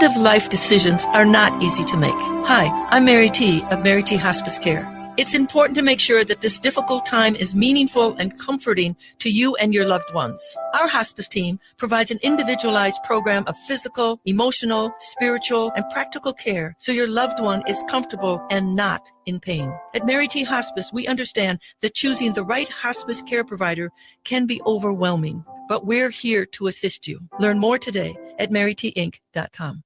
end-of-life decisions are not easy to make. Hi, I'm Mary T. of Mary T. Hospice Care. It's important to make sure that this difficult time is meaningful and comforting to you and your loved ones. Our hospice team provides an individualized program of physical, emotional, spiritual, and practical care so your loved one is comfortable and not in pain. At Mary T. Hospice, we understand that choosing the right hospice care provider can be overwhelming, but we're here to assist you. Learn more today at marytinc.com.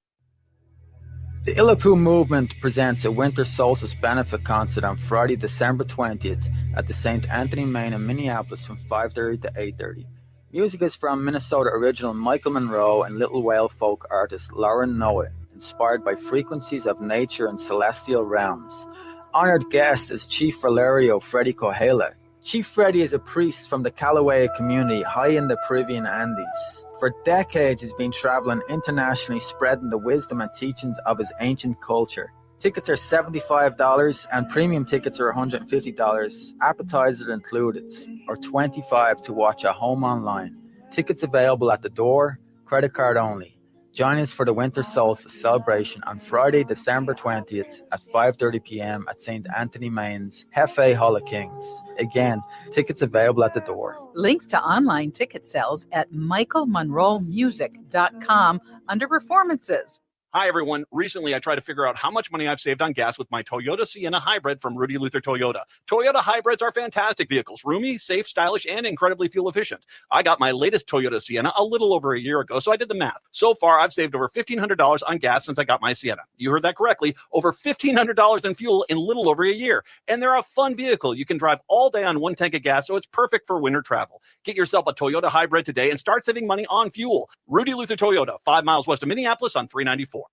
The Illapoo Movement presents a winter solstice benefit concert on Friday, December 20th at the St. Anthony Main in Minneapolis from 5:30 to 8:30. Music is from Minnesota original Michael Monroe and Little Whale folk artist Lauren Noah, inspired by frequencies of nature and celestial realms. Honored guest is Chief Valerio Freddy Kohela. Chief Freddy is a priest from the Kalawaya community high in the Peruvian Andes. For decades, he's been traveling internationally, spreading the wisdom and teachings of his ancient culture. Tickets are $75 and premium tickets are $150, appetizers included, or $25 to watch at home online. Tickets available at the door, credit card only. Join us for the Winter Solstice celebration on Friday, December 20th at 5:30 p.m. at St. Anthony Main's Hefe Hall of Kings. Again, tickets available at the door. Links to online ticket sales at michaelmonroemusic.com under performances. Hi, everyone. Recently, I tried to figure out how much money I've saved on gas with my Toyota Sienna Hybrid from Rudy Luther Toyota. Toyota Hybrids are fantastic vehicles, roomy, safe, stylish, and incredibly fuel efficient. I got my latest Toyota Sienna a little over a year ago, so I did the math. So far, I've saved over $1,500 on gas since I got my Sienna. You heard that correctly, over $1,500 in fuel in little over a year. And they're a fun vehicle. You can drive all day on one tank of gas, so it's perfect for winter travel. Get yourself a Toyota Hybrid today and start saving money on fuel. Rudy Luther Toyota, 5 miles west of Minneapolis on 394.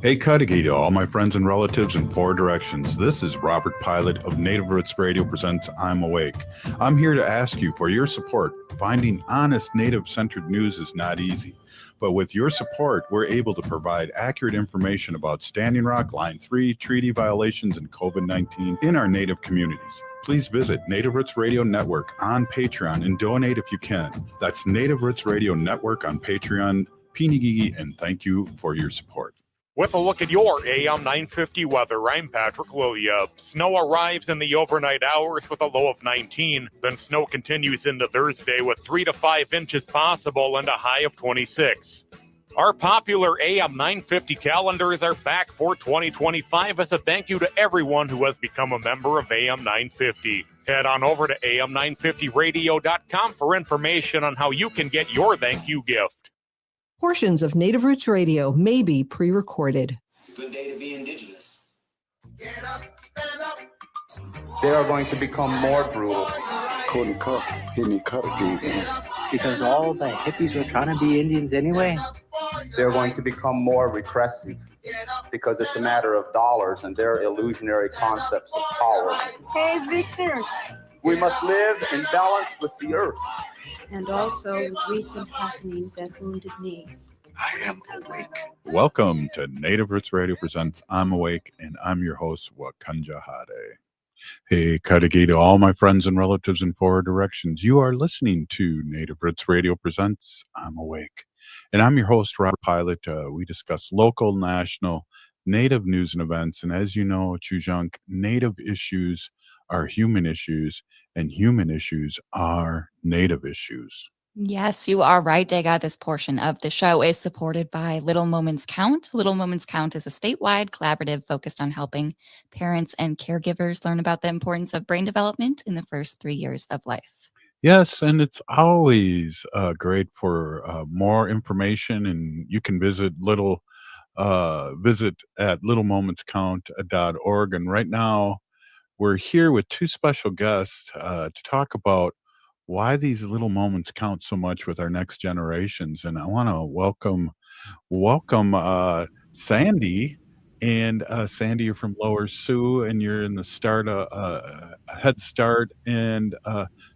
Hey, Cudahy to all my friends and relatives in 4 directions. This is Robert Pilot of Native Roots Radio presents I'm Awake. I'm here to ask you for your support. Finding honest Native-centered news is not easy. But with your support, we're able to provide accurate information about Standing Rock, Line 3, treaty violations, and COVID-19 in our Native communities. Please visit Native Roots Radio Network on Patreon and donate if you can. That's Native Roots Radio Network on Patreon. Pinigigi, and thank you for your support. With a look at your AM 950 weather, I'm Patrick Lilia. Snow arrives in the overnight hours with a low of 19. Then snow continues into Thursday with 3 to 5 inches possible and a high of 26. Our popular AM 950 calendars are back for 2025 as a thank you to everyone who has become a member of AM 950. Head on over to am950radio.com for information on how you can get your thank you gift. Portions of Native Roots Radio may be pre-recorded. It's a good day to be indigenous. Get up, stand up. They are going to become more brutal. Couldn't cut, hitting cut again. Because all the hippies were trying to be Indians anyway. They're going to become more repressive because it's a matter of dollars and their illusionary concepts of power. Hey, Victor. We must live in balance with the earth. And also with recent happenings at Wounded Knee. I am awake. Welcome to Native Roots Radio presents I'm Awake, and I'm your host, Wakanja Hade. Hey, Cudahy to all my friends and relatives in 4 directions. You are listening to Native Roots Radio presents I'm Awake. And I'm your host, Robert Pilot. We discuss local, national, Native news and events. And as you know, Chujunk, Native issues are human issues, and human issues are Native issues. Yes, you are right, Dega. This portion of the show is supported by Little Moments Count. Little Moments Count is a statewide collaborative focused on helping parents and caregivers learn about the importance of brain development in the first 3 years of life. Yes, and it's always great for more information, and you can visit at littlemomentscount.org. And right now, we're here with 2 special guests to talk about why these little moments count so much with our next generations. And I want to welcome Sandy. And Sandy, you're from Lower Sioux, and you're in the Head Start and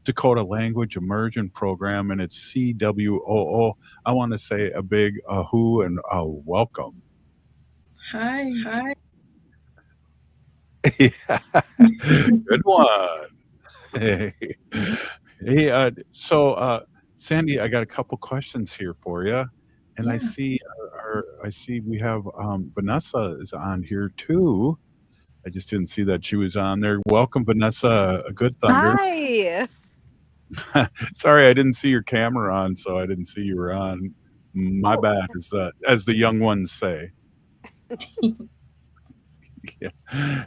Dakota Language Immersion Program, and it's CWOO. I want to say a big ahoo and welcome. Hi. Yeah. Good one. Hey, so Sandy, I got a couple questions here for you. And I see I see we have Vanessa is on here too. I just didn't see that she was on there. Welcome, Vanessa, Goodthunder. Hi. Sorry, I didn't see your camera on, so I didn't see you were on. My bad, as the young ones say. Yeah.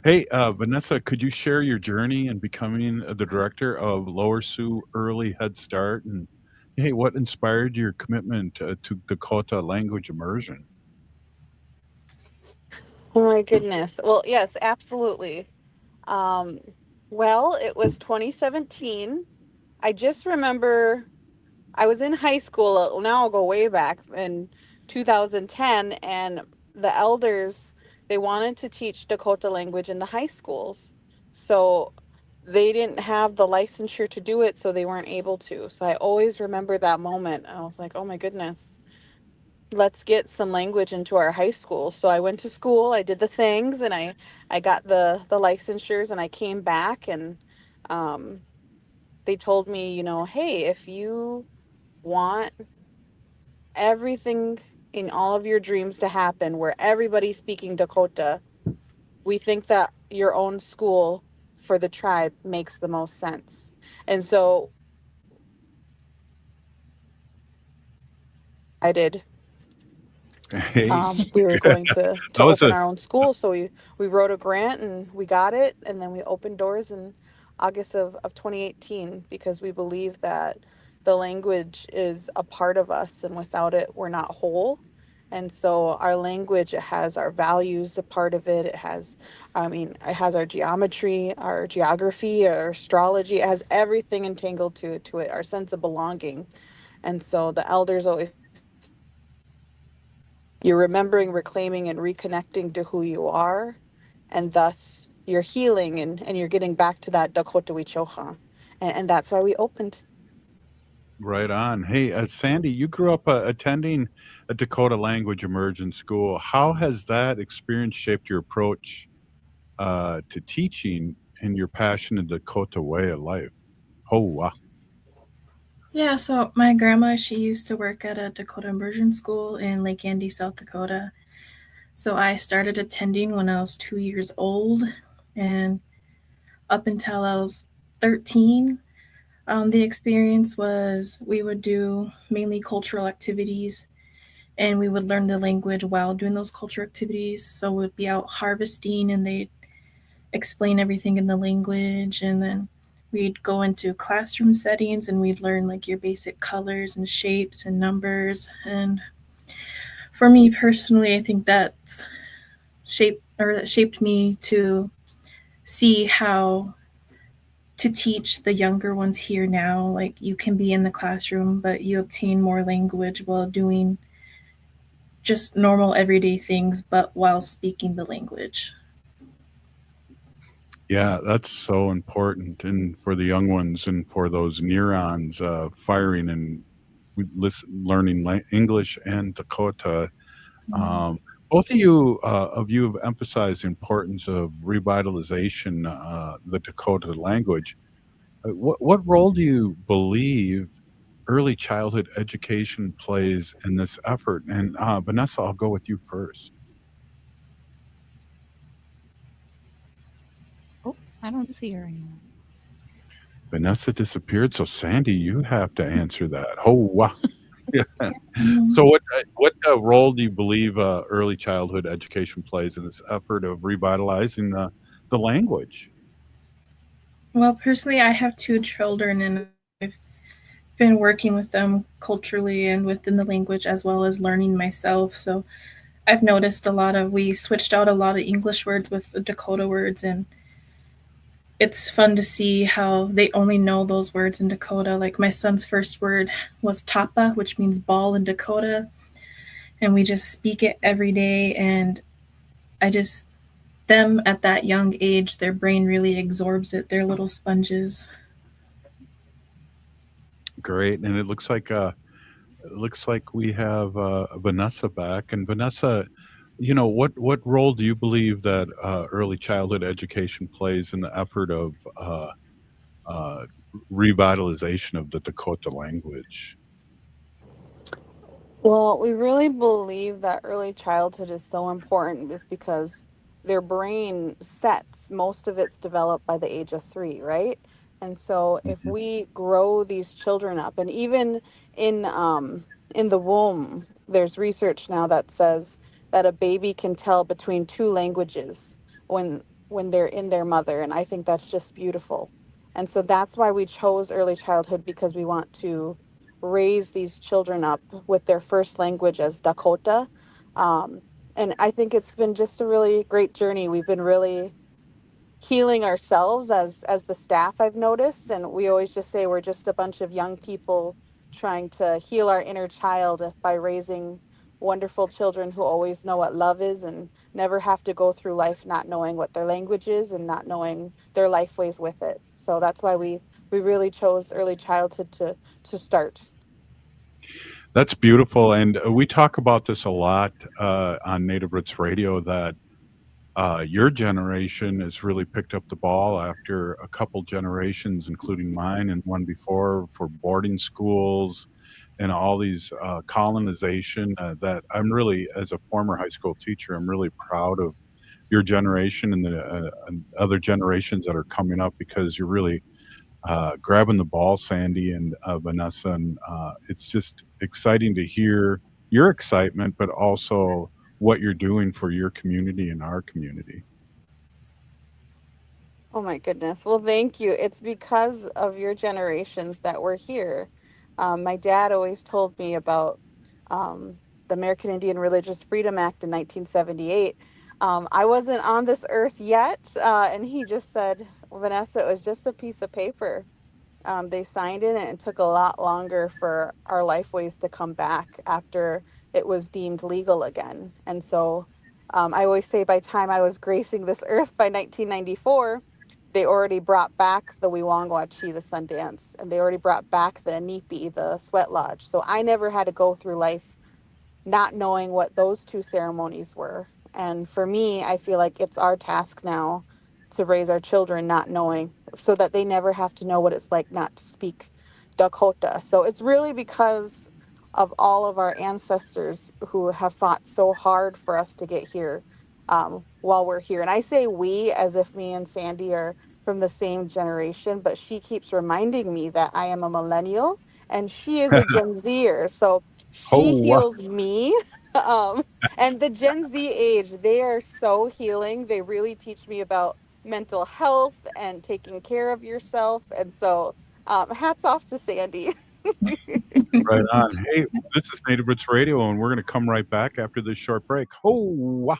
Hey, Vanessa, could you share your journey in becoming the director of Lower Sioux Early Head Start? And hey, what inspired your commitment to Dakota language immersion? Oh my goodness. Well, yes, absolutely. Um, well, it was 2017. I just remember I was in high school. Now I'll go way back in 2010, and the elders, they wanted to teach Dakota language in the high schools. So they didn't have the licensure to do it, so they weren't able to. So I always remember that moment. I was like, oh my goodness, let's get some language into our high school. So I went to school, I did the things, and I got the licensures, and I came back, and um, they told me, hey, if you want everything in all of your dreams to happen where everybody's speaking Dakota, we think that your own school for the tribe makes the most sense. And so I did. Hey, We were going to that was open a our own school, so we wrote a grant and we got it, and then we opened doors in August of 2018 because we believe that the language is a part of us, and without it, we're not whole. And so our language, it has our values, a part of it. It has, it has our geometry, our geography, our astrology. It has everything entangled to it, our sense of belonging. And so the elders always, you're remembering, reclaiming, and reconnecting to who you are, and thus you're healing and you're getting back to that Dakota Wichoha. And that's why we opened. right on. Hey, Sandy, you grew up attending a Dakota language immersion school. How has that experience shaped your approach to teaching and your passion in the Dakota way of life? Oh, wow. Yeah, so my grandma, she used to work at a Dakota immersion school in Lake Andy, South Dakota. So I started attending when I was 2 years old, and up until I was 13, the experience was we would do mainly cultural activities, and we would learn the language while doing those cultural activities. So we'd be out harvesting, and they'd explain everything in the language, and then we'd go into classroom settings and we'd learn like your basic colors and shapes and numbers. And for me personally, I think that shaped me to see how to teach the younger ones here now. Like, you can be in the classroom, but you obtain more language while doing just normal everyday things, but while speaking the language. Yeah, that's so important, and for the young ones and for those neurons firing and learning English and Dakota. Both of you have emphasized the importance of revitalization, the Dakota language. What role do you believe early childhood education plays in this effort? And Vanessa, I'll go with you first. I don't see her anymore. Vanessa disappeared, so Sandy, you have to answer that. Oh, wow. So what role do you believe early childhood education plays in this effort of revitalizing the language? Well, personally, I have 2 children, and I've been working with them culturally and within the language, as well as learning myself. So I've noticed we switched out a lot of English words with the Dakota words, and it's fun to see how they only know those words in Dakota. Like, my son's first word was tapa, which means ball in Dakota, and we just speak it every day. And them at that young age, their brain really absorbs it. They're little sponges. Great, and it looks like we have Vanessa back. And Vanessa, what role do you believe that early childhood education plays in the effort of revitalization of the Dakota language? Well, we really believe that early childhood is so important is because their brain sets, most of it's developed by the age of 3, right? And so if we grow these children up, and even in the womb, there's research now that says that a baby can tell between 2 languages when they're in their mother, and I think that's just beautiful. And so that's why we chose early childhood, because we want to raise these children up with their first language as Dakota. Um, and I think it's been just a really great journey. We've been really healing ourselves as the staff, I've noticed. And we always just say we're just a bunch of young people trying to heal our inner child by raising wonderful children who always know what love is and never have to go through life not knowing what their language is and not knowing their life ways with it. So that's why we really chose early childhood to start. That's beautiful. And we talk about this a lot on Native Roots Radio, that your generation has really picked up the ball after a couple generations, including mine and one before, for boarding schools and all these colonization that I'm really, as a former high school teacher, I'm really proud of your generation and the other generations that are coming up, because you're really grabbing the ball, Sandy and Vanessa. And it's just exciting to hear your excitement, but also what you're doing for your community and our community. Oh my goodness. Well, thank you. It's because of your generations that we're here. My dad always told me about the American Indian Religious Freedom Act in 1978. I wasn't on this earth yet, and he just said, Vanessa, it was just a piece of paper. They signed it, and it took a lot longer for our lifeways to come back after it was deemed legal again. And so I always say by the time I was gracing this earth by 1994, they already brought back the Wiwangwachi, the Sundance, and they already brought back the Nipi, the Sweat Lodge. So I never had to go through life not knowing what those 2 ceremonies were. And for me, I feel like it's our task now to raise our children not knowing, so that they never have to know what it's like not to speak Dakota. So it's really because of all of our ancestors who have fought so hard for us to get here while we're here. And I say we as if me and Sandy are from the same generation, but she keeps reminding me that I am a millennial and she is a Gen Zer. So she heals me. And the Gen Z age, they are so healing. They really teach me about mental health and taking care of yourself. And so hats off to Sandy. Right on. Hey, this is Native Roots Radio, and we're going to come right back after this short break. Ho-wah.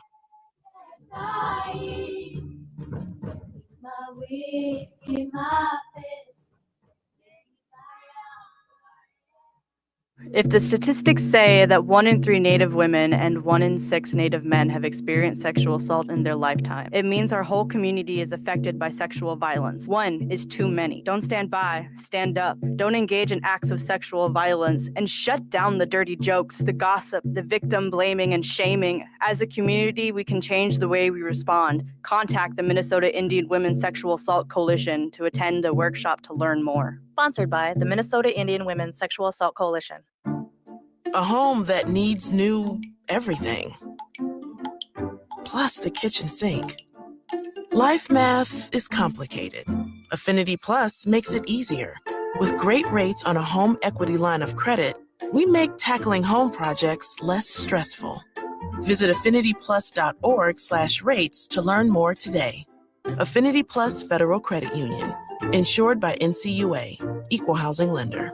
If the statistics say that 1 in 3 Native women and 1 in 6 Native men have experienced sexual assault in their lifetime, it means our whole community is affected by sexual violence. 1 is too many. Don't stand by, stand up. Don't engage in acts of sexual violence, and shut down the dirty jokes, the gossip, the victim blaming and shaming. As a community, we can change the way we respond. Contact the Minnesota Indian Women's Sexual Assault Coalition to attend a workshop to learn more. Sponsored by the Minnesota Indian Women's Sexual Assault Coalition. A home that needs new everything, plus the kitchen sink. Life math is complicated. Affinity Plus makes it easier. With great rates on a home equity line of credit, we make tackling home projects less stressful. Visit affinityplus.org/rates to learn more today. Affinity Plus Federal Credit Union, insured by NCUA, Equal Housing Lender.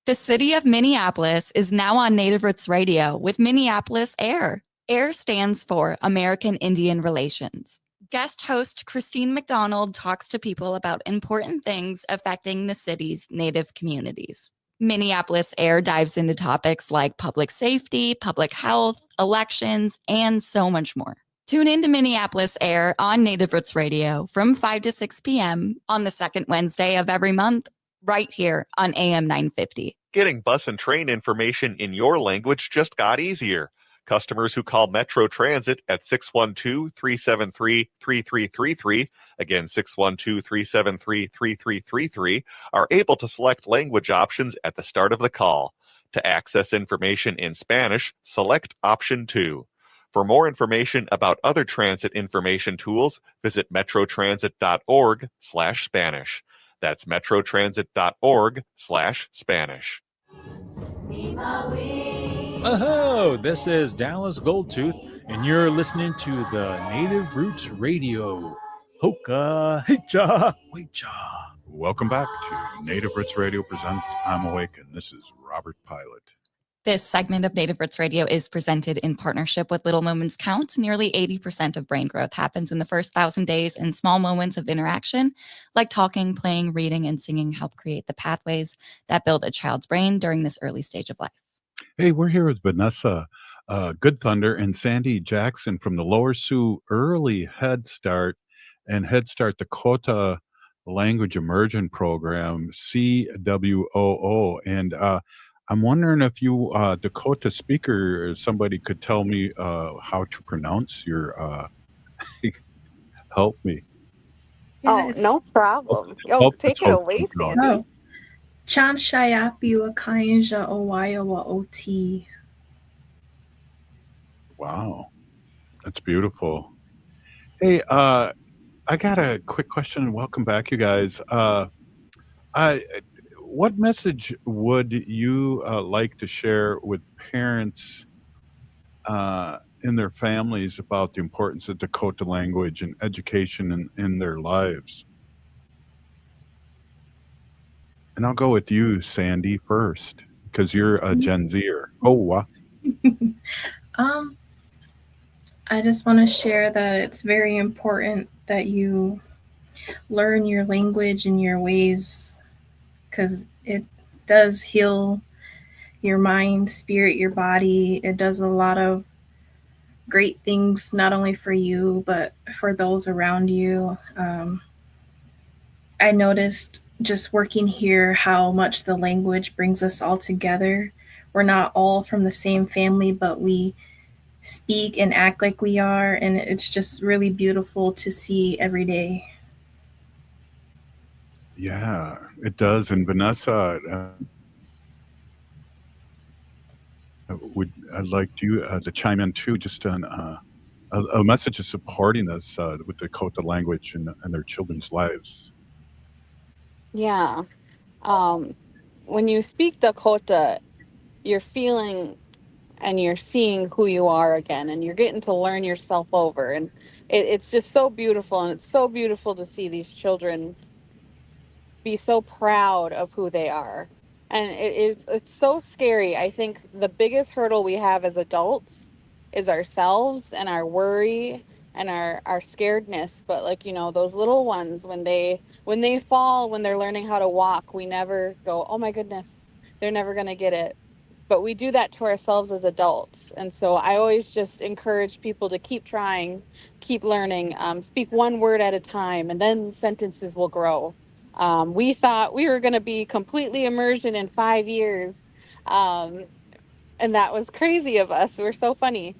The city of Minneapolis is now on Native Roots Radio with Minneapolis AIR. AIR stands for American Indian Relations. Guest host Christine McDonald talks to people about important things affecting the city's Native communities. Minneapolis AIR dives into topics like public safety, public health, elections, and so much more. Tune in to Minneapolis AIR on Native Roots Radio from 5 to 6 p.m. on the second Wednesday of every month, right here on AM 950. Getting bus and train information in your language just got easier. Customers who call Metro Transit at 612-373-3333, again 612-373-3333, are able to select language options at the start of the call. To access information in Spanish, select option 2. For more information about other transit information tools, visit metrotransit.org/Spanish. That's metrotransit.org/Spanish. Oh, this is Dallas Goldtooth, and you're listening to the Native Roots Radio. Hoka, hicha, wecha. Welcome back to Native Roots Radio presents I'm Awake, and this is Robert Pilot. This segment of Native Roots Radio is presented in partnership with Little Moments Count. Nearly 80% of brain growth happens in the first 1,000 days, and small moments of interaction, like talking, playing, reading, and singing, help create the pathways that build a child's brain during this early stage of life. Hey, we're here with Vanessa Goodthunder and Sandy Jackson from the Lower Sioux Early Head Start and Head Start Dakota Language Immersion Program, CWOO. And I'm wondering if you, Dakota speaker, somebody could tell me how to pronounce your, help me. Oh, no problem. Oh, take it away, Sandy. Oh. Chan Shayapi wa aṟyez Owayawa Ot. Wow, that's beautiful. Hey, I got a quick question. Welcome back, you guys. What message would you like to share with parents in their families about the importance of Dakota language and education in their lives? And I'll go with you, Sandy, first, because you're a Gen Zer. Oh, wow. I just want to share that it's very important that you learn your language and your ways, because it does heal your mind, spirit, your body. It does a lot of great things, not only for you, but for those around you. I noticed just working here how much the language brings us all together. We're not all from the same family, but we speak and act like we are, and it's just really beautiful to see every day. Yeah, it does. And Vanessa, I'd like you to chime in too, just on a message of supporting us with Dakota language and their children's lives. Yeah. When you speak Dakota, you're feeling and you're seeing who you are again, and you're getting to learn yourself over. And it's just so beautiful. And it's so beautiful to see these children be so proud of who they are. And it's so scary. I think the biggest hurdle we have as adults is ourselves and our worry and our scaredness. But like, those little ones, when they fall, when they're learning how to walk, we never go, oh my goodness, they're never going to get it. But we do that to ourselves as adults. And so I always just encourage people to keep trying, keep learning, speak one word at a time, and then sentences will grow. We thought we were going to be completely immersion in 5 years. And that was crazy of us. We're so funny.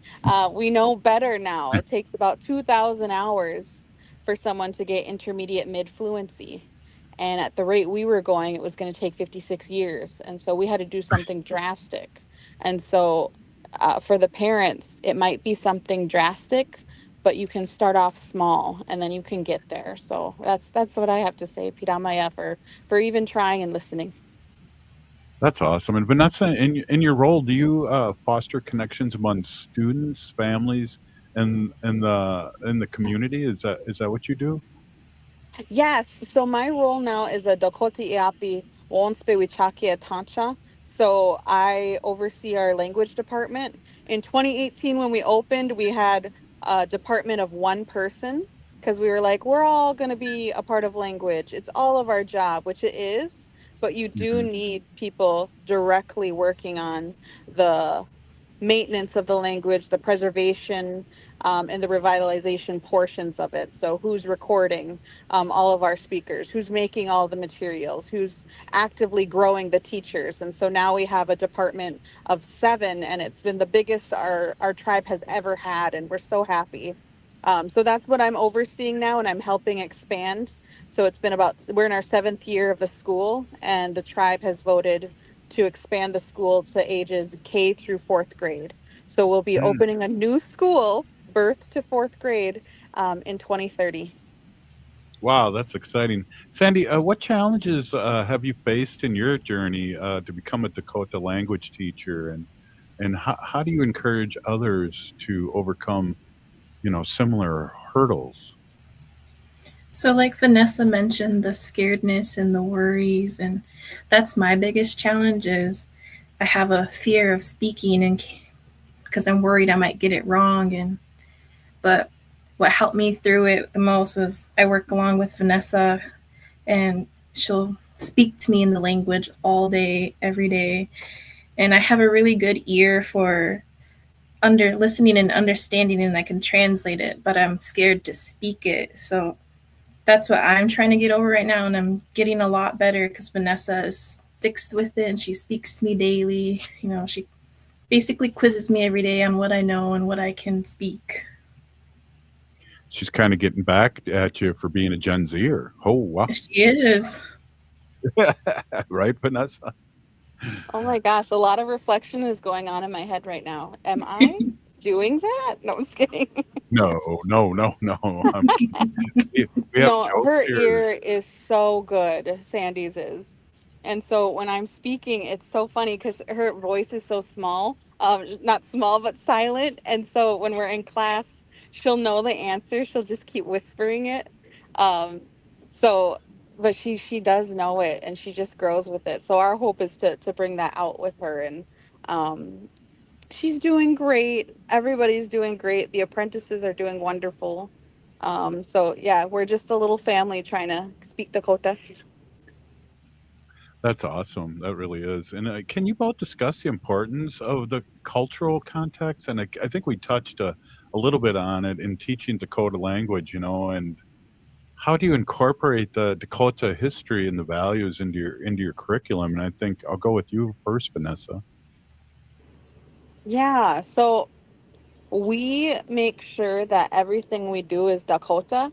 We know better now. It takes about 2,000 hours for someone to get intermediate mid-fluency. And at the rate we were going, it was going to take 56 years. And so we had to do something drastic. And so for the parents, it might be something drastic, but you can start off small and then you can get there. So that's what I have to say, Piramaya, for even trying and listening. That's awesome. And Vanessa, in your role, do you foster connections among students, families, and in the community? Is that what you do? Yes. So my role now is a Dakota Iapi Wonspe Wichaki Atancha. So I oversee our language department. In 2018, when we opened, we had a department of one person because we were like, we're all going to be a part of language. It's all of our job, which it is. But you do need people directly working on the maintenance of the language, the preservation, and the revitalization portions of it. So who's recording all of our speakers, who's making all the materials, who's actively growing the teachers. And so now we have a department of 7, and it's been the biggest our tribe has ever had, and we're so happy. So that's what I'm overseeing now, and I'm helping expand. So we're in our 7th year of the school, and the tribe has voted to expand the school to ages K through 4th grade. So we'll be opening a new school, birth to 4th grade, in 2030. Wow, that's exciting. Sandy, what challenges have you faced in your journey to become a Dakota language teacher, and how do you encourage others to overcome, similar hurdles? So, like Vanessa mentioned, the scaredness and the worries, and that's my biggest challenge is I have a fear of speaking, and because I'm worried I might get it wrong. But what helped me through it the most was I work along with Vanessa, and she'll speak to me in the language all day, every day. And I have a really good ear for listening and understanding, and I can translate it, but I'm scared to speak it. So that's what I'm trying to get over right now, and I'm getting a lot better because Vanessa sticks with it and she speaks to me daily. She basically quizzes me every day on what I know and what I can speak. She's kind of getting back at you for being a Gen Zer. Oh, wow. She is. Right, Vanessa? Oh my gosh, a lot of reflection is going on in my head right now. Am I doing that? No, I'm just kidding. No. I'm kidding. We have No, jokes her here. ear is so good, Sandy's is. And so when I'm speaking, it's so funny because her voice is so small, not small, but silent. And so when we're in class, she'll know the answer. She'll just keep whispering it. Um, but she does know it, and she just grows with it. So our hope is to bring that out with her. And she's doing great. Everybody's doing great. The apprentices are doing wonderful. So yeah, we're just a little family trying to speak Dakota. That's awesome. That really is. And can you both discuss the importance of the cultural context? And I think we touched a little bit on it in teaching Dakota language, and how do you incorporate the Dakota history and the values into your curriculum? And I think I'll go with you first, Vanessa. Yeah, so we make sure that everything we do is Dakota.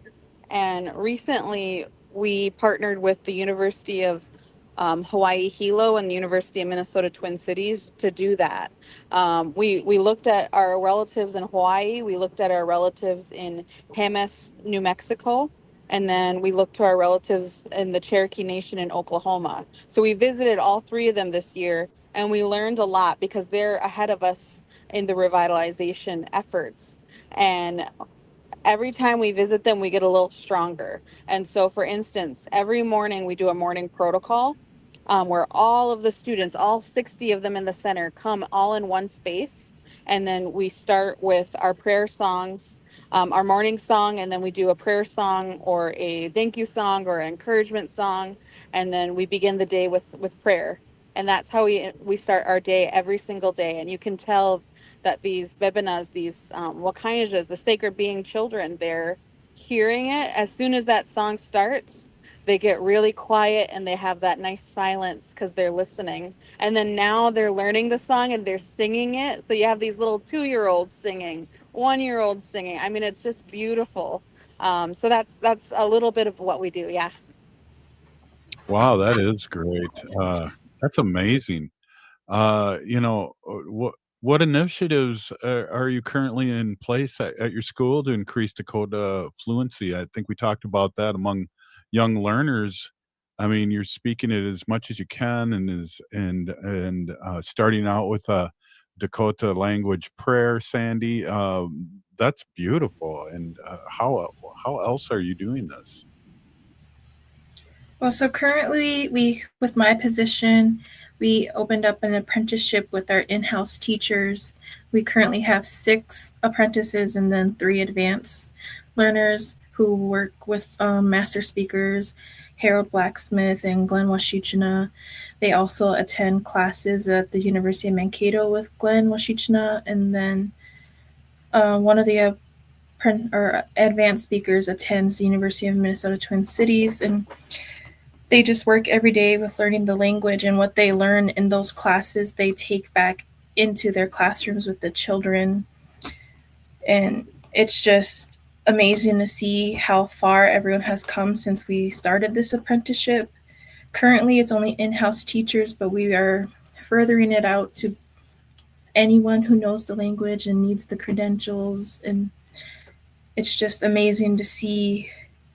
And recently we partnered with the University of Hawaii Hilo and the University of Minnesota Twin Cities to do that. We looked at our relatives in Hawaii, we looked at our relatives in Jemez, New Mexico, and then we looked to our relatives in the Cherokee Nation in Oklahoma. So we visited all three of them this year, and we learned a lot because they're ahead of us in the revitalization efforts. And every time we visit them, we get a little stronger. And so, for instance, every morning we do a morning protocol where all of the students, all 60 of them in the center, come all in one space. And then we start with our prayer songs, our morning song, and then we do a prayer song or a thank you song or an encouragement song. And then we begin the day with prayer. And that's how we start our day every single day. And you can tell that these bebenas, these aญ่yez, the sacred being children, they're hearing it. As soon as that song starts, they get really quiet and they have that nice silence because they're listening. And then now they're learning the song and they're singing it. So you have these little 2-year-olds singing, 1-year-olds singing. I mean, it's just beautiful. So that's a little bit of what we do. Yeah. Wow, that is great. That's amazing. What initiatives are you currently in place at your school to increase Dakota fluency? I think we talked about that among young learners. I mean, you're speaking it as much as you can, and starting out with a Dakota language prayer, Sandy. That's beautiful. And how else are you doing this? Well, so currently with my position, we opened up an apprenticeship with our in-house teachers. We currently have 6 apprentices and then 3 advanced learners who work with master speakers, Harold Blacksmith and Glenn Washichina. They also attend classes at the University of Mankato with Glenn Washichina, and then one of the advanced speakers attends the University of Minnesota Twin Cities, and they just work every day with learning the language, and what they learn in those classes, they take back into their classrooms with the children. And it's just amazing to see how far everyone has come since we started this apprenticeship. Currently, it's only in-house teachers, but we are furthering it out to anyone who knows the language and needs the credentials. And it's just amazing to see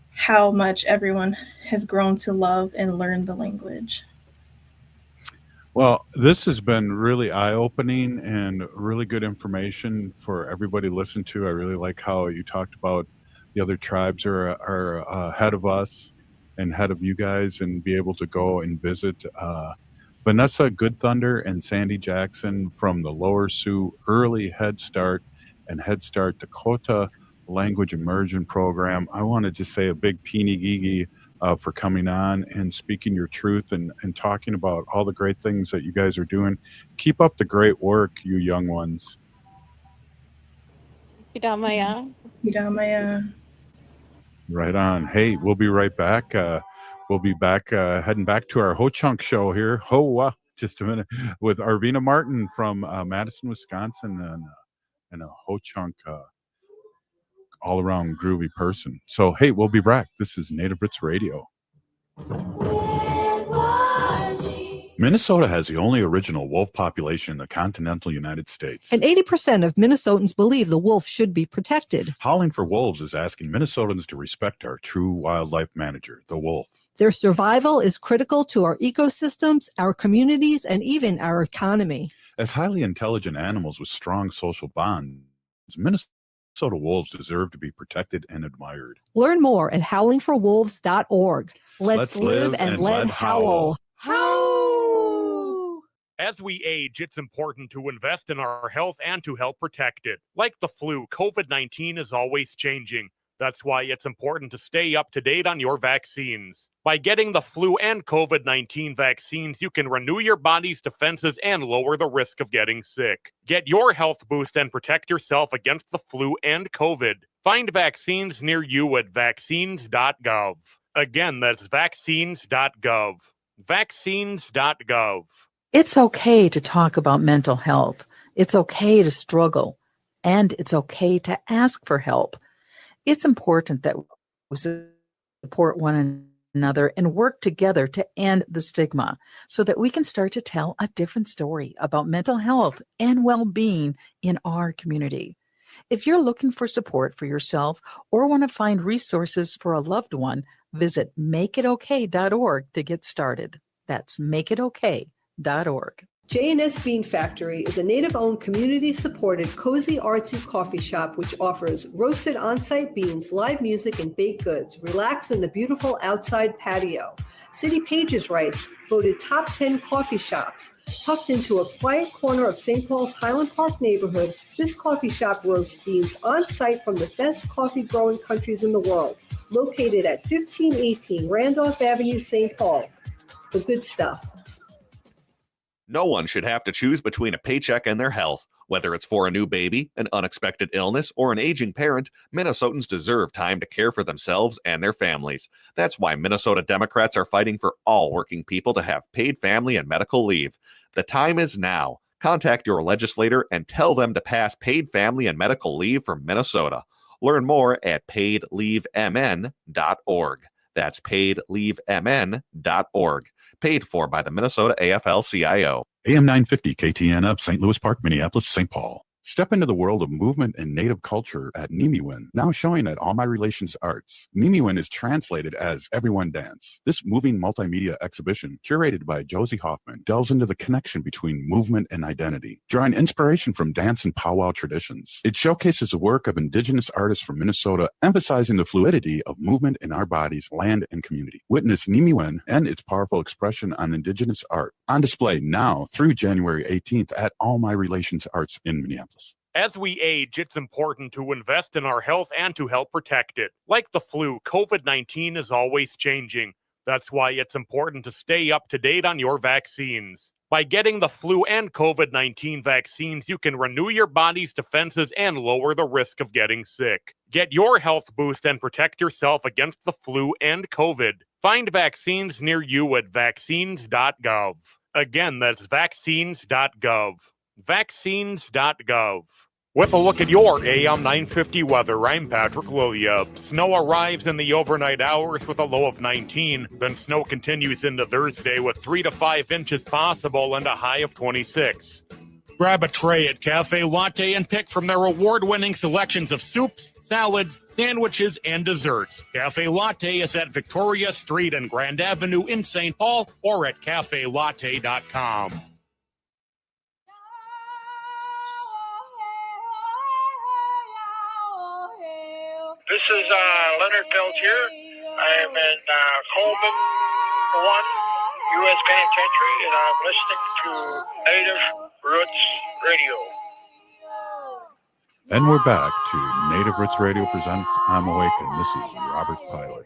how much everyone has grown to love and learn the language. Well, this has been really eye-opening and really good information for everybody to listen to. I really like how you talked about the other tribes are ahead of us and ahead of you guys, and be able to go and visit. Vanessa, Goodthunder, and Sandy Jackson from the Lower Sioux Early Head Start and Head Start Dakota Language Immersion Program. I want to just say a big peeny-gee for coming on and speaking your truth and talking about all the great things that you guys are doing. Keep up the great work, you young ones. Hidamaya. Hidamaya. Right on. Hey, we'll be right back. We'll be back heading back to our Ho Chunk show here. Just a minute, with Arvina Martin from Madison, Wisconsin, and a Ho Chunk all around groovy person. So, hey, we'll be back. This is Native Roots Radio. Minnesota has the only original wolf population in the continental United States. And 80% of Minnesotans believe the wolf should be protected. Howling for Wolves is asking Minnesotans to respect our true wildlife manager, the wolf. Their survival is critical to our ecosystems, our communities, and even our economy. As highly intelligent animals with strong social bonds, Minnesota wolves deserve to be protected and admired. Learn more at howlingforwolves.org. Let's live and let howl. As we age, it's important to invest in our health and to help protect it. Like the flu, COVID-19 is always changing. That's why it's important to stay up to date on your vaccines. By getting the flu and COVID-19 vaccines, you can renew your body's defenses and lower the risk of getting sick. Get your health boost and protect yourself against the flu and COVID. Find vaccines near you at vaccines.gov. Again, that's vaccines.gov. Vaccines.gov. It's okay to talk about mental health. It's okay to struggle. And it's okay to ask for help. It's important that we support one another and work together to end the stigma so that we can start to tell a different story about mental health and well-being in our community. If you're looking for support for yourself or want to find resources for a loved one, visit makeitokay.org to get started. That's makeitokay.org. J&S Bean Factory is a Native-owned, community-supported, cozy, artsy coffee shop which offers roasted on-site beans, live music, and baked goods. Relax in the beautiful outside patio. City Pages writes, voted top 10 coffee shops. Tucked into a quiet corner of St. Paul's Highland Park neighborhood, this coffee shop roasts beans on-site from the best coffee-growing countries in the world. Located at 1518 Randolph Avenue, St. Paul. The good stuff. No one should have to choose between a paycheck and their health. Whether it's for a new baby, an unexpected illness, or an aging parent, Minnesotans deserve time to care for themselves and their families. That's why Minnesota Democrats are fighting for all working people to have paid family and medical leave. The time is now. Contact your legislator and tell them to pass paid family and medical leave for Minnesota. Learn more at paidleavemn.org. That's paidleavemn.org. Paid for by the Minnesota AFL-CIO. AM 950 KTN up St. Louis Park, Minneapolis, St. Paul. Step into the world of movement and Native culture at Nimiwin, now showing at All My Relations Arts. Nimiwin is translated as Everyone Dance. This moving multimedia exhibition, curated by Josie Hoffman, delves into the connection between movement and identity, drawing inspiration from dance and powwow traditions. It showcases the work of Indigenous artists from Minnesota, emphasizing the fluidity of movement in our bodies, land, and community. Witness Nimiwin and its powerful expression on Indigenous art. On display now through January 18th at All My Relations Arts in Minneapolis. As we age, it's important to invest in our health and to help protect it. Like the flu, COVID-19 is always changing. That's why it's important to stay up to date on your vaccines. By getting the flu and COVID-19 vaccines, you can renew your body's defenses and lower the risk of getting sick. Get your health boost and protect yourself against the flu and COVID. Find vaccines near you at vaccines.gov. Again, that's vaccines.gov. Vaccines.gov. With a look at your AM 950 weather, I'm Patrick Lilia. Snow arrives in the overnight hours with a low of 19. Then snow continues into Thursday with 3 to 5 inches possible and a high of 26. Grab a tray at Cafe Latte and pick from their award-winning selections of soups, salads, sandwiches, and desserts. Cafe Latte is at Victoria Street and Grand Avenue in St. Paul or at cafelatte.com. This is Leonard Feld here. I am in Coleman 1 U.S. Penitentiary, and I'm listening to Native Roots Radio. And we're back to Native Roots Radio presents I'm Awake, and this is Robert Pilot.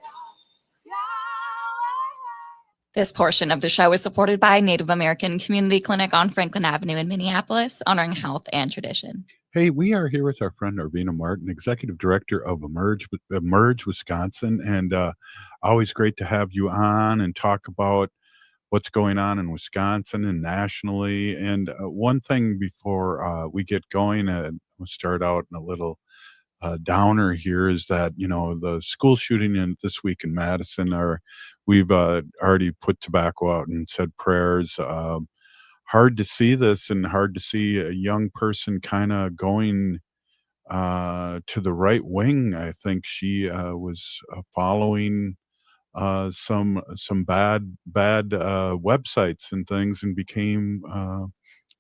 This portion of the show is supported by Native American Community Clinic on Franklin Avenue in Minneapolis, honoring health and tradition. Hey, we are here with our friend Arvina Martin, Executive Director of Emerge Wisconsin, and always great to have you on and talk about what's going on in Wisconsin and nationally. And one thing before we get going, we'll start out in a little downer here, is that, you know, the school shooting this week in Madison, we've already put tobacco out and said prayers. Hard to see this, and hard to see a young person kind of going to the right wing. I think she was following some bad websites and things, and became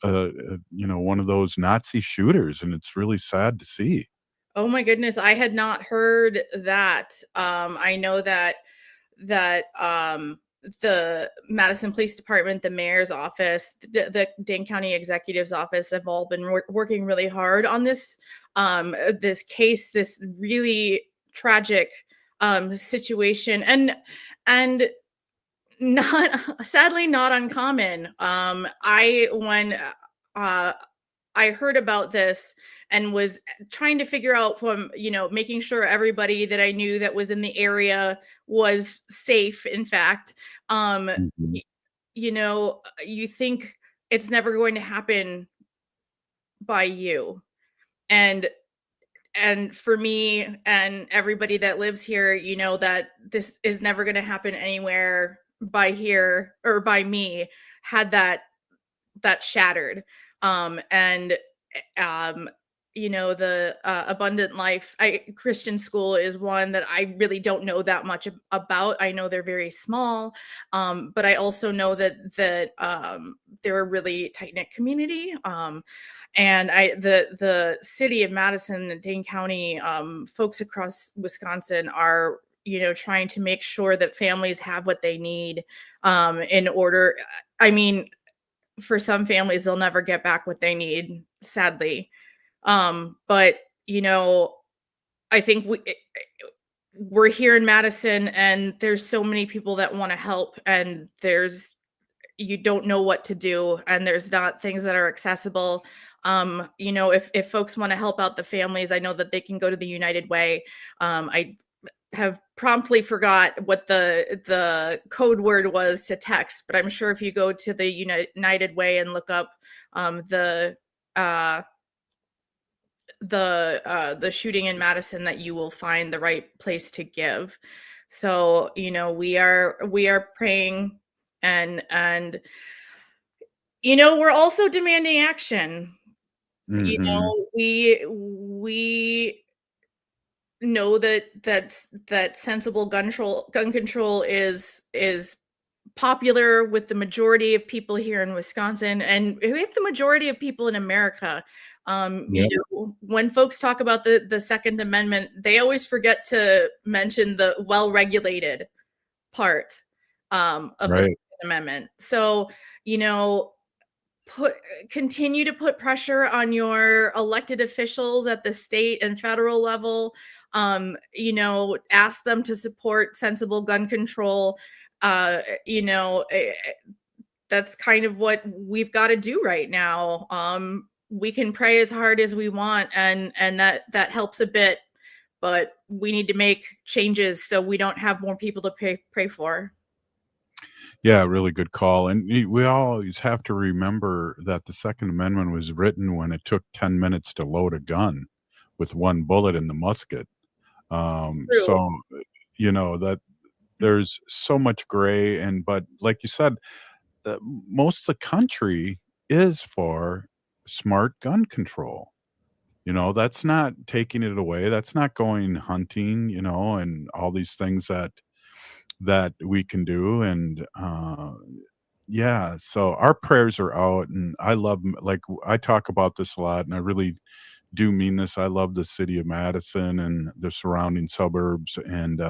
one of those Nazi shooters, and it's really sad to see. Oh my goodness, I had not heard that. I know that the Madison Police Department, the mayor's office, the Dane County Executive's office have all been working really hard on this case, this really tragic situation, and sadly not uncommon. When I heard about this and was trying to figure out from, making sure everybody that I knew that was in the area was safe. In fact, you think it's never going to happen by you. And for me and everybody that lives here, that this is never going to happen anywhere by here or by me, had that shattered. The Abundant Life Christian school is one that I really don't know that much about. I know they're very small, but I also know that they're a really tight-knit community. And the city of Madison and Dane County, folks across Wisconsin are, trying to make sure that families have what they need in order. I mean, for some families, they'll never get back what they need, sadly. But I think we're here in Madison, and there's so many people that want to help, and you don't know what to do, and there's not things that are accessible. If folks want to help out the families, I know that they can go to the United Way. I have promptly forgot what the code word was to text, but I'm sure if you go to the United Way and look up the shooting in Madison, that you will find the right place to give. So, we are praying, and we're also demanding action. We know that sensible gun control is popular with the majority of people here in Wisconsin, and with the majority of people in America. When folks talk about the Second Amendment, they always forget to mention the well-regulated part of the Second Amendment. So, continue to put pressure on your elected officials at the state and federal level. Ask them to support sensible gun control. That's kind of what we've got to do right now. We can pray as hard as we want, and that helps a bit, but we need to make changes so we don't have more people to pray for. Yeah, really good call. And we always have to remember that the Second Amendment was written when it took 10 minutes to load a gun with one bullet in the musket. True. So, that there's so much gray. But like you said, most of the country is for smart gun control. That's not taking it away. That's not going hunting, and all these things that we can do. And yeah, so our prayers are out, and I love, like, I talk about this a lot, and I really do mean this. I love the city of Madison and the surrounding suburbs, and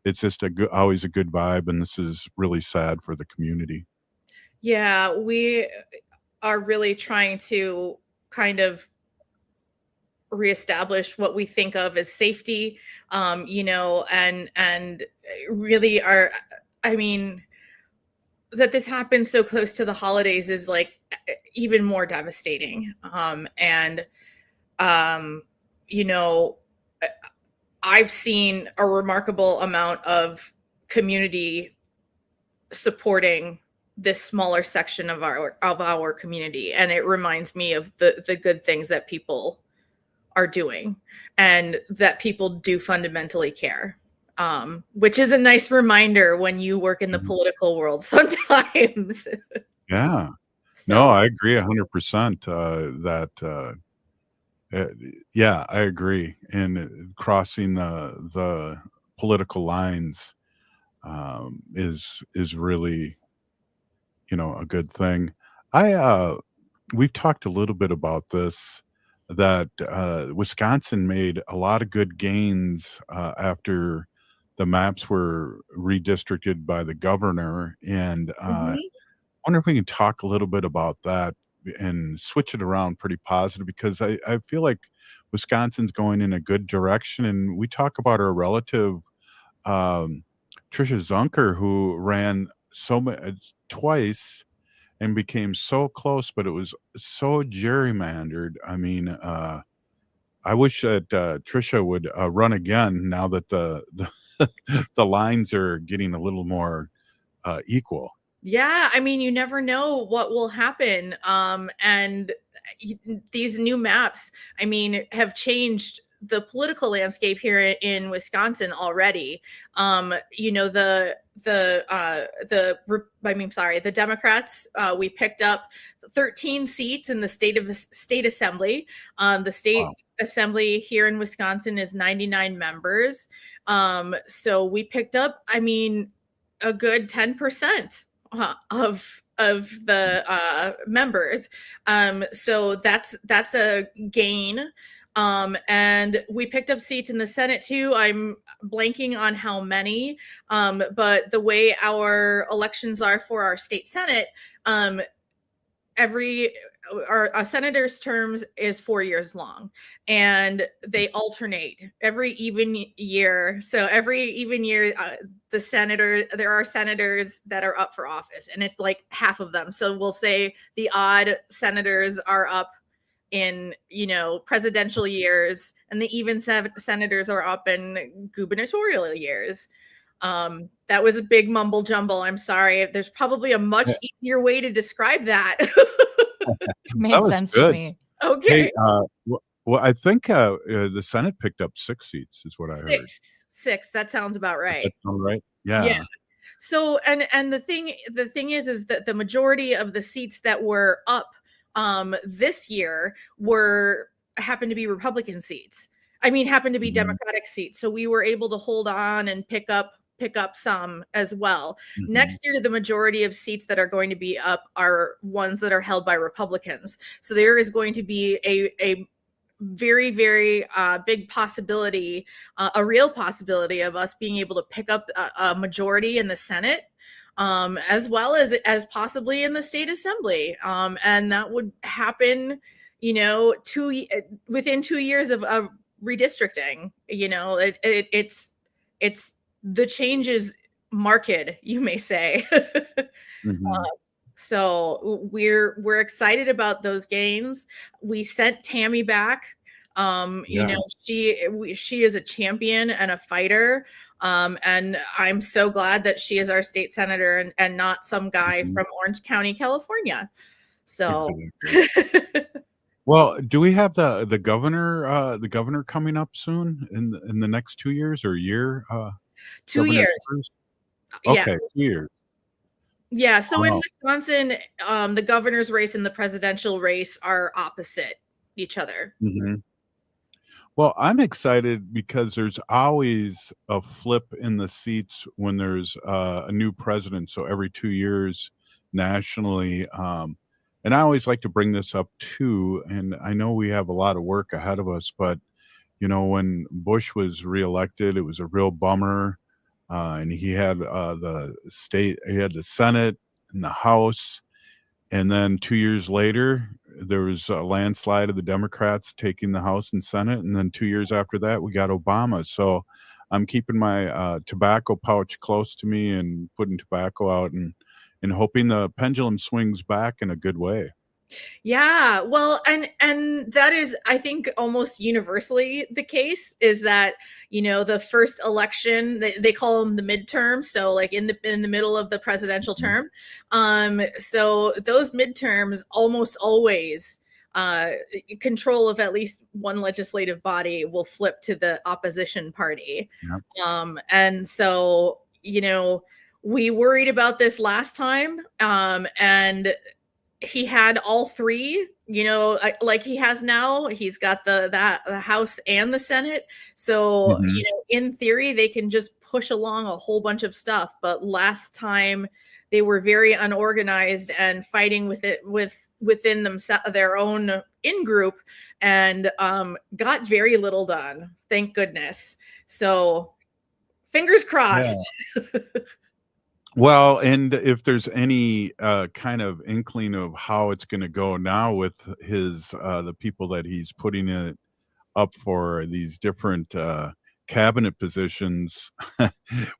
it's just always a good vibe. And this is really sad for the community. Yeah, we are really trying to kind of reestablish what we think of as safety, and really I mean, that this happens so close to the holidays is like even more devastating. You know, I've seen a remarkable amount of community supporting this smaller section of our community, and it reminds me of the good things that people are doing and that people do fundamentally care, which is a nice reminder when you work in the political world sometimes. Yeah. No, I agree 100% yeah, I agree. And crossing the political lines is really, a good thing. We've talked a little bit about this, that Wisconsin made a lot of good gains after the maps were redistricted by the governor. And I wonder if we can talk a little bit about that and switch it around pretty positive, because I feel like Wisconsin's going in a good direction. And we talk about our relative, um, Trisha Zunker, who ran twice and became so close, but it was so gerrymandered. I mean, I wish that Trisha would run again now that the lines are getting a little more equal. Yeah, I mean, you never know what will happen. And these new maps, I mean, have changed the political landscape here in Wisconsin already. The Democrats, we picked up 13 seats in the state assembly. The state assembly here in Wisconsin is 99 members. So we picked up, I mean, a good 10% of the members. So that's a gain. And we picked up seats in the Senate too. I'm blanking on how many, but the way our elections are for our state Senate, our senator's terms is 4 years long, and they alternate every even year. So every even year, there are senators that are up for office, and it's like half of them. So we'll say the odd senators are up in presidential years, and the even senators are up in gubernatorial years. That was a big mumble jumble. I'm sorry. There's probably a much easier way to describe that. Made sense to me. Okay. Hey, well, I think the Senate picked up 6 seats, is what I heard. Six. That sounds about Does right. that sound right? Yeah. So, and the thing is that the majority of the seats that were up this year happened to be Republican seats. I mean, happened to be Democratic seats. So we were able to hold on and pick up some as well. Next year, the majority of seats that are going to be up are ones that are held by Republicans. So there is going to be a very, very big possibility, a real possibility of us being able to pick up a majority in the Senate, as well as possibly in the state assembly. And that would happen, within 2 years of redistricting. It's the change is marked, you may say. So we're excited about those gains. We sent Tammy back You know, she is a champion and a fighter. And I'm so glad that she is our state senator and not some guy from Orange County, California. So Well, do we have the governor coming up soon in the next 2 years or a year? 2 years. Yeah. Okay, 2 years. Yeah. So in Wow. Wisconsin, the governor's race and the presidential race are opposite each other. Mhm. Well, I'm excited because there's always a flip in the seats when there's a new president. So every 2 years nationally, and I always like to bring this up too. And I know we have a lot of work ahead of us, but you know, when Bush was reelected, it was a real bummer. And he had he had the Senate and the House. And then 2 years later, there was a landslide of the Democrats taking the House and Senate. And then 2 years after that, we got Obama. So I'm keeping my tobacco pouch close to me and putting tobacco out and hoping the pendulum swings back in a good way. Yeah, well, and that is, I think, almost universally the case, is that, you know, the first election, they call them the midterms, so like in the middle of the presidential term. So those midterms almost always control of at least one legislative body will flip to the opposition party. And so, you know, we worried about this last time, and he had all three, you know, like he has now. He's got the House and the Senate. So, you know, in theory, they can just push along a whole bunch of stuff. But last time they were very unorganized and fighting within their own in-group, and got very little done. Thank goodness. So fingers crossed. Yeah. Well, and if there's any kind of inkling of how it's going to go now with his the people that he's putting it up for these different cabinet positions,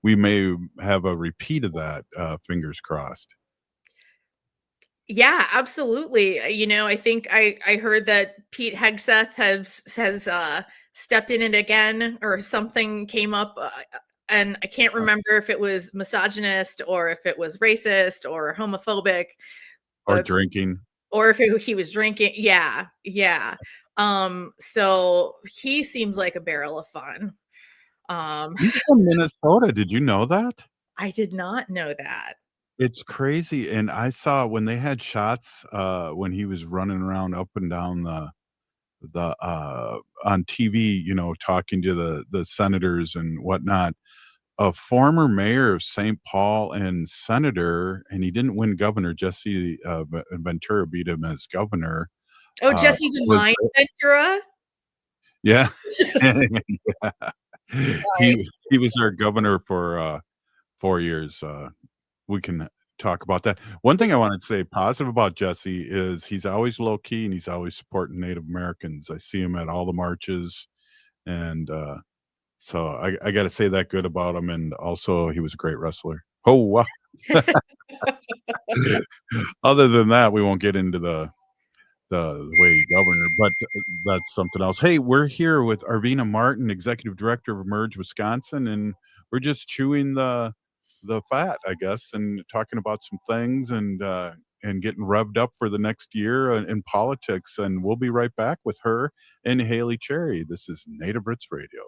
we may have a repeat of that. Fingers crossed. Yeah, absolutely. You know, I think I heard that Pete Hegseth has stepped in it again, or something came up. And I can't remember if it was misogynist or if it was racist or homophobic. Or drinking. Or if he was drinking. Yeah. Yeah. So he seems like a barrel of fun. He's from Minnesota. Did you know that? I did not know that. It's crazy. And I saw when they had shots when he was running around up and down the on TV, you know, talking to the senators and whatnot. A former mayor of St. Paul and senator, and he didn't win governor. Jesse Ventura beat him as governor. Oh, Jesse the Mind Ventura? Yeah. Yeah. He was our governor for 4 years. We can talk about that. One thing I wanted to say positive about Jesse is he's always low key and he's always supporting Native Americans. I see him at all the marches, and so I got to say that good about him. And also, he was a great wrestler. Oh, wow. Other than that, we won't get into the way he governor, but that's something else. Hey, we're here with Arvina Martin, Executive Director of Emerge Wisconsin, and we're just chewing the fat, I guess, and talking about some things and getting revved up for the next year in politics. And we'll be right back with her and Haley Cherry. This is Native Roots Radio.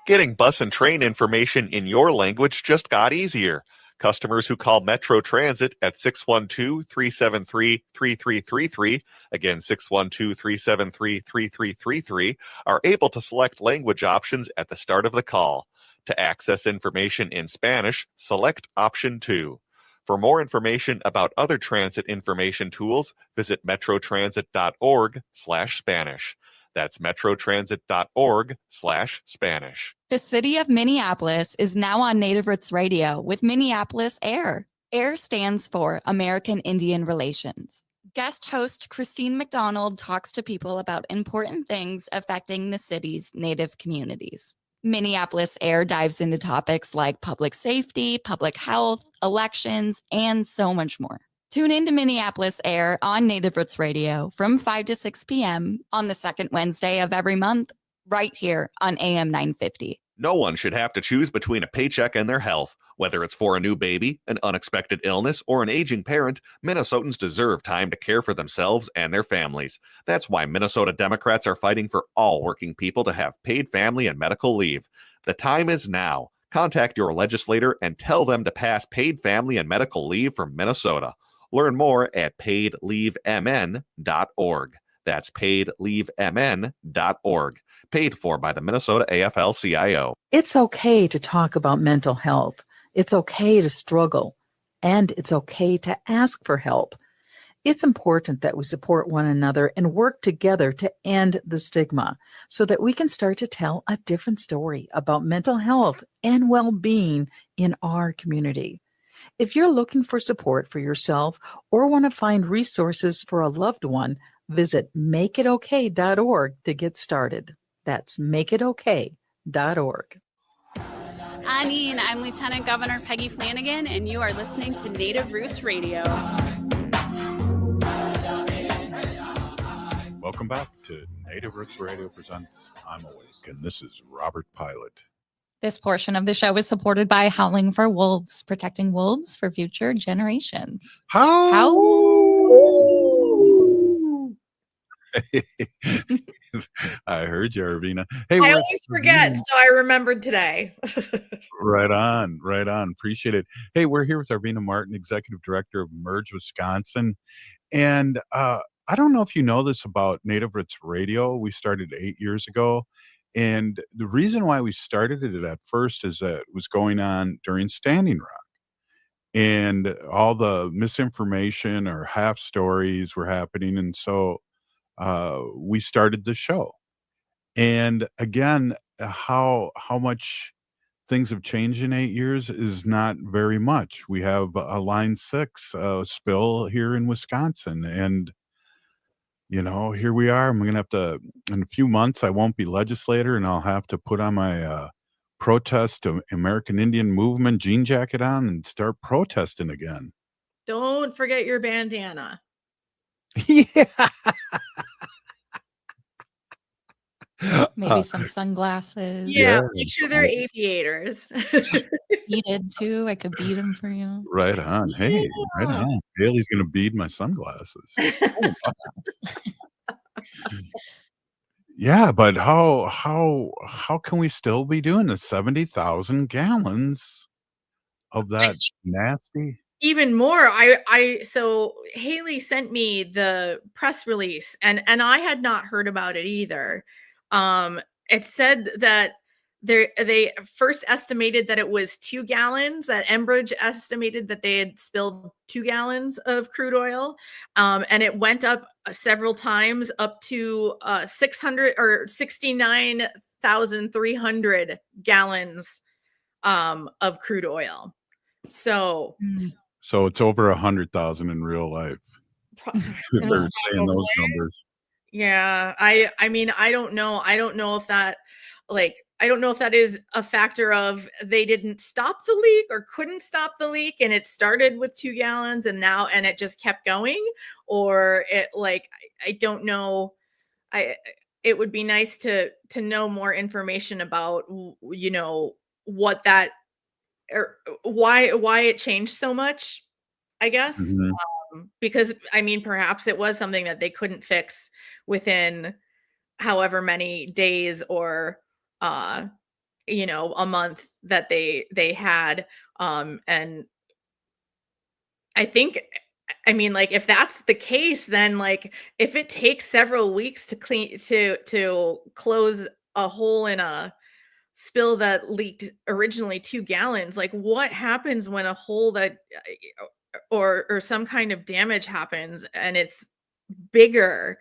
Getting bus and train information in your language just got easier. Customers who call Metro Transit at 612-373-3333, again 612-373-3333, are able to select language options at the start of the call. To access information in Spanish, select option 2. For more information about other transit information tools, visit metrotransit.org/Spanish. That's metrotransit.org/Spanish. The city of Minneapolis is now on Native Roots Radio with Minneapolis AIR. AIR stands for American Indian Relations. Guest host Christine McDonald talks to people about important things affecting the city's Native communities. Minneapolis AIR dives into topics like public safety, public health, elections, and so much more. Tune in to Minneapolis Air on Native Roots Radio from 5 to 6 p.m. on the second Wednesday of every month, right here on AM 950. No one should have to choose between a paycheck and their health. Whether it's for a new baby, an unexpected illness, or an aging parent, Minnesotans deserve time to care for themselves and their families. That's why Minnesota Democrats are fighting for all working people to have paid family and medical leave. The time is now. Contact your legislator and tell them to pass paid family and medical leave for Minnesota. Learn more at paidleavemn.org. That's paidleavemn.org. Paid for by the Minnesota AFL-CIO. It's okay to talk about mental health. It's okay to struggle. And it's okay to ask for help. It's important that we support one another and work together to end the stigma so that we can start to tell a different story about mental health and well-being in our community. If you're looking for support for yourself or want to find resources for a loved one, visit makeitokay.org to get started. That's makeitokay.org. Anine, I'm Lieutenant Governor Peggy Flanagan, and you are listening to Native Roots Radio. Welcome back to Native Roots Radio presents I'm Awake, and this is Robert Pilot. This portion of the show is supported by Howling for Wolves, protecting wolves for future generations. How? I heard you, Arvina. Hey, I always forget, so I remembered today. Right on. Appreciate it. Hey, we're here with Arvina Martin, Executive Director of Merge Wisconsin. And I don't know if you know this about Native Roots Radio. We started 8 years ago. And the reason why we started it at first is that it was going on during Standing Rock. And all the misinformation or half stories were happening. And so we started the show. And again, how much things have changed in 8 years is not very much. We have a Line 6 spill here in Wisconsin. And, you know, here we are. I'm going to have to, in a few months, I won't be legislator, and I'll have to put on my protest American Indian Movement jean jacket on and start protesting again. Don't forget your bandana. Yeah. Maybe some sunglasses. Yeah, make sure they're aviators. Beaded too. I could bead them for you. Right on. Hey, right on. Haley's going to bead my sunglasses. Oh, yeah, but how can we still be doing this? 70,000 gallons of that nasty. Even more, so Haley sent me the press release, and I had not heard about it either. It said that they first estimated that it was 2 gallons, that Enbridge estimated that they had spilled 2 gallons of crude oil. And it went up several times up to 600 or 69,300 gallons of crude oil. So it's over 100,000 in real life. If they're saying those numbers. Yeah, I mean, I don't know if that, I don't know if that is a factor of they didn't stop the leak or couldn't stop the leak, and it started with 2 gallons and it just kept going, or it I don't know. It would be nice to know more information about, you know, what that, or why it changed so much, I guess. Mm-hmm. Because I mean, perhaps it was something that they couldn't fix within however many days or you know, a month that they had. And I think, I mean, if that's the case, then if it takes several weeks to close a hole in a spill that leaked originally 2 gallons, what happens when a hole that or some kind of damage happens and it's bigger?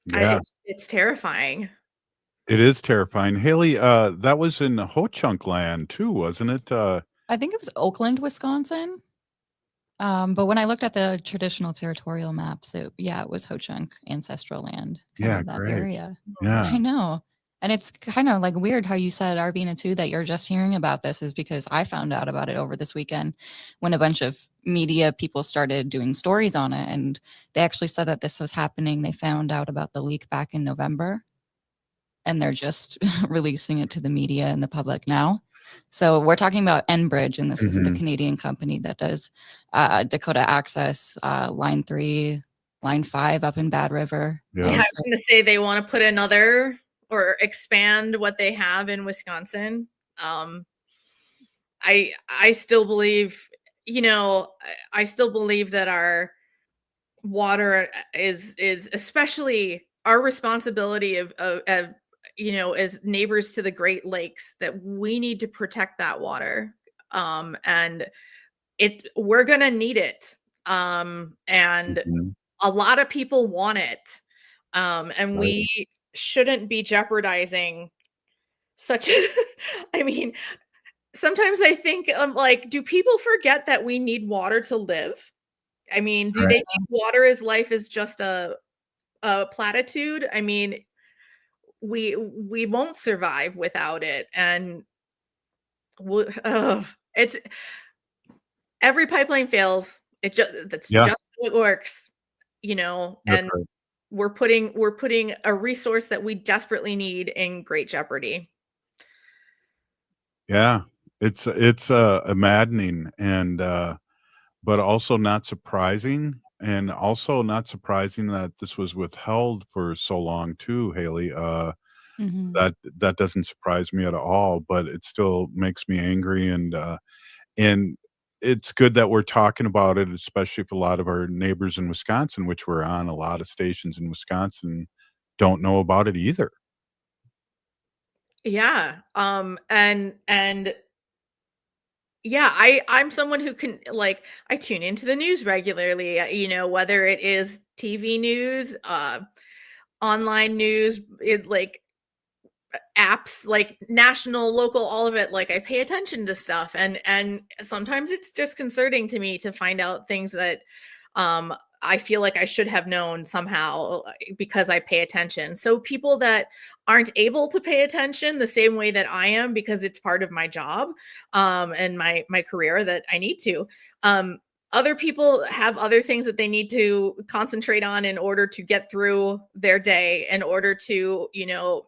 Yeah. It's terrifying. It is terrifying. Haley, that was in Ho-Chunk land too, wasn't it? I think it was Oakland, Wisconsin. But when I looked at the traditional territorial maps, it was Ho-Chunk ancestral land. Yeah, that great. area. Yeah. I know. And it's kind of like weird how you said, Arvina, too, that you're just hearing about this, is because I found out about it over this weekend when a bunch of media people started doing stories on it. And they actually said that this was happening. They found out about the leak back in November, and they're just releasing it to the media and the public now. So we're talking about Enbridge, and this is the Canadian company that does Dakota Access, Line 3, Line 5 up in Bad River. Yeah. I was going to say they want to put another or expand what they have in Wisconsin. I still believe, I still believe that our water is especially our responsibility of as neighbors to the Great Lakes, that we need to protect that water. And we're going to need it. And a lot of people want it. And we shouldn't be jeopardizing such I mean, sometimes I think like, do people forget that we need water to live? I mean, do they think water is life is just a platitude? I mean, we won't survive without it. And it's every pipeline fails. That's just how it works, That's and right. we're putting a resource that we desperately need in great jeopardy. Yeah, it's maddening, and but also not surprising, and also not surprising that this was withheld for so long too, Haley. That doesn't surprise me at all, but it still makes me angry, and it's good that we're talking about it, especially if a lot of our neighbors in Wisconsin, which we're on a lot of stations in Wisconsin, don't know about it either. Yeah. And yeah, I'm someone who can, like, I tune into the news regularly, whether it is TV news, online news, like apps, like national, local, all of it. Like, I pay attention to stuff, and sometimes it's disconcerting to me to find out things that I feel like I should have known somehow because I pay attention. So people that aren't able to pay attention the same way that I am, because it's part of my job and my career that I need to. Other people have other things that they need to concentrate on in order to get through their day, in order to,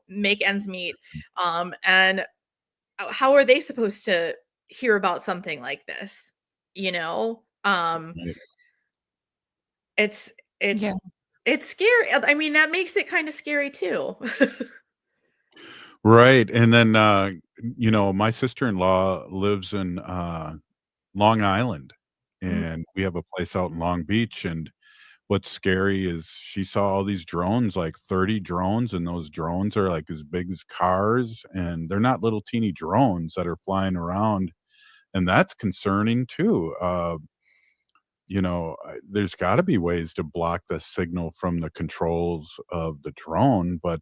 make ends meet. And how are they supposed to hear about something like this? It's it's scary. I mean, that makes it kind of scary too. Right, and then, my sister-in-law lives in, Long Island, and we have a place out in Long Beach, and what's scary is she saw all these drones, like 30 drones, and those drones are, like, as big as cars, and they're not little teeny drones that are flying around, and that's concerning too. There's gotta be ways to block the signal from the controls of the drone, but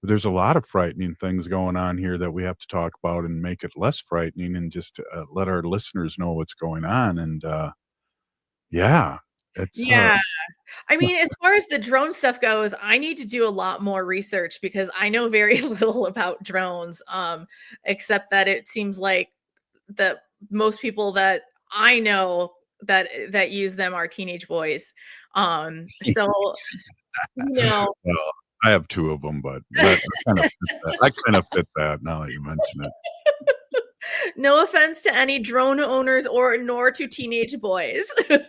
there's a lot of frightening things going on here that we have to talk about and make it less frightening, and just let our listeners know what's going on. And yeah, it's Yeah. I mean, as far as the drone stuff goes, I need to do a lot more research because I know very little about drones, except that it seems like that most people that I know that use them are teenage boys. So well, I have 2 of them, but that I kind of fit that now that you mention it. no offense to any drone owners nor to teenage boys. Yeah,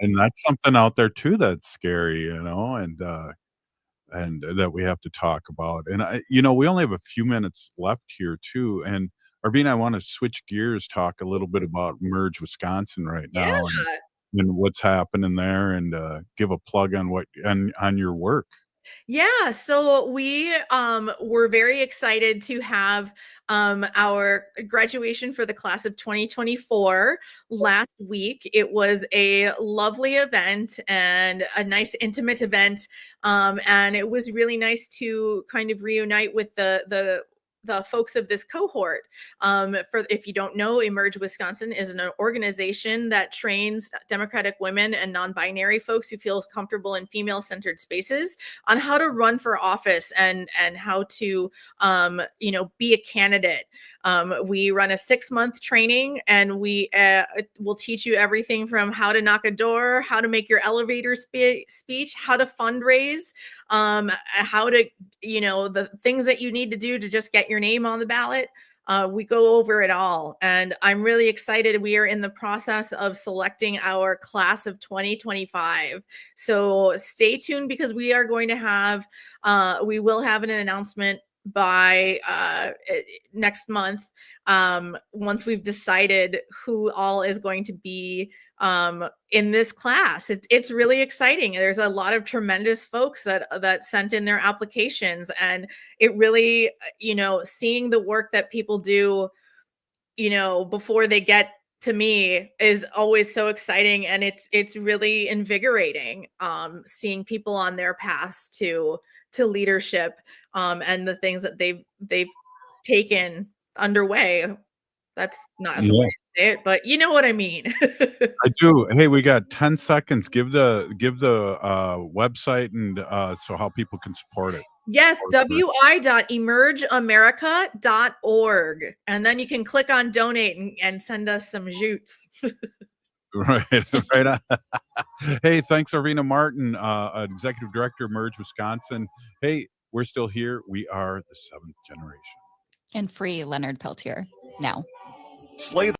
and that's something out there too that's scary, and that we have to talk about. And we only have a few minutes left here too. And Arvina, I want to switch gears, talk a little bit about Merge Wisconsin right now, and what's happening there, and give a plug on on your work. Yeah, so we were very excited to have our graduation for the class of 2024 last week. It was a lovely event and a nice intimate event, and it was really nice to kind of reunite with the the folks of this cohort. For if you don't know, Emerge Wisconsin is an organization that trains Democratic women and non-binary folks who feel comfortable in female-centered spaces on how to run for office and how to be a candidate. We run a 6-month training, and we will teach you everything from how to knock a door, how to make your elevator speech, how to fundraise, how to, the things that you need to do to just get your name on the ballot. We go over it all, and I'm really excited. We are in the process of selecting our class of 2025. So stay tuned, because we are going to have, we will have an announcement by next month, once we've decided who all is going to be in this class. It's really exciting. There's a lot of tremendous folks that sent in their applications, and it really, seeing the work that people do, before they get to me is always so exciting, and it's really invigorating, seeing people on their paths to leadership, and the things that they've taken underway. That's not the way to say it, but you know what I mean. I do. Hey, we got 10 seconds. Give the website and so how people can support it. Yes, wi.emergeamerica.org. And then you can click on donate and send us some jutes. Right. On. Hey, thanks, Arvina Martin, Executive Director, Emerge Wisconsin. Hey, we're still here. We are the 7th generation. And free Leonard Peltier now. Slay